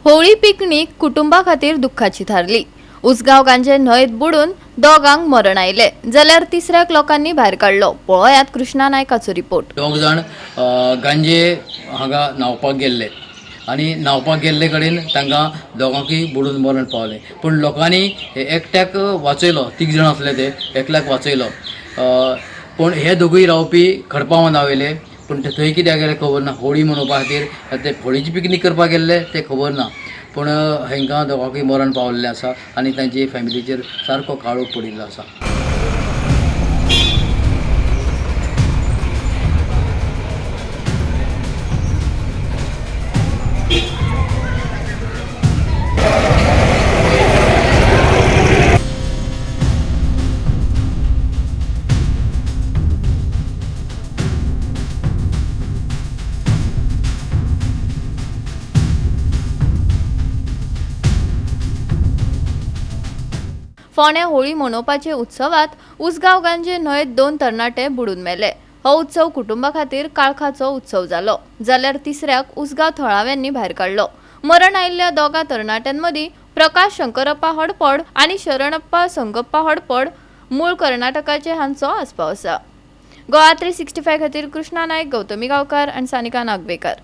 Holi picnic कुटुंबा खातीर दुःखाची थारली। उसगाव गांजे न्हंयत बुडून दोगांक मरण आयले जाल्यार तिसऱ्याक लोकांनी भायर काढलो। पळयात कृष्णा नायकाचो रिपोर्ट। दोग जाण गांजे हांगा न्हांवपाक गेल्ले आनी न्हांवपाक गेल्ले कडेन तांकां दोगांकय बुडून मरण पावलें। पूण लोकांनी एकट्याक वाचयलो, तीग जाण आसले ते एकल्याक वाचयलो। पूण हे दोगूय रावपी खडपां वयले, पूण ते थंय कित्याक गेले खबर ना। होळी मनोवपा खातीर ते होळीची पिकनीक करपाक गेल्ले ते खबर ना, पूण हांकां दोगांकय मरण पावल्लें आसा आनी तांचे फॅमिलीचेर सारको काळोख पडिल्लो आसा। फोंड्या होळी मनोवपाचे उत्सवात उसगाव गांजे न्हंयत 2 तरणाटे बुडून मेले। हो उत्सव कुटुंबा खातीर काळखाचो उत्सव जालो जाल्यार तिसऱ्याक उसगाव थळाव्यांनी भायर काढलो। मरण आयिल्ल्या दोगा तरणाट्यांमदीं प्रकाश शंकरप्पा हडपड आनी शरणप्पा संगप्पा हडपड मूळ कर्नाटकाचे हांचो आस्पाव आसा। गोवा 365 खातीर कृष्णा नायक, गौतमी गांवकार आनी सानिका नागवेकर।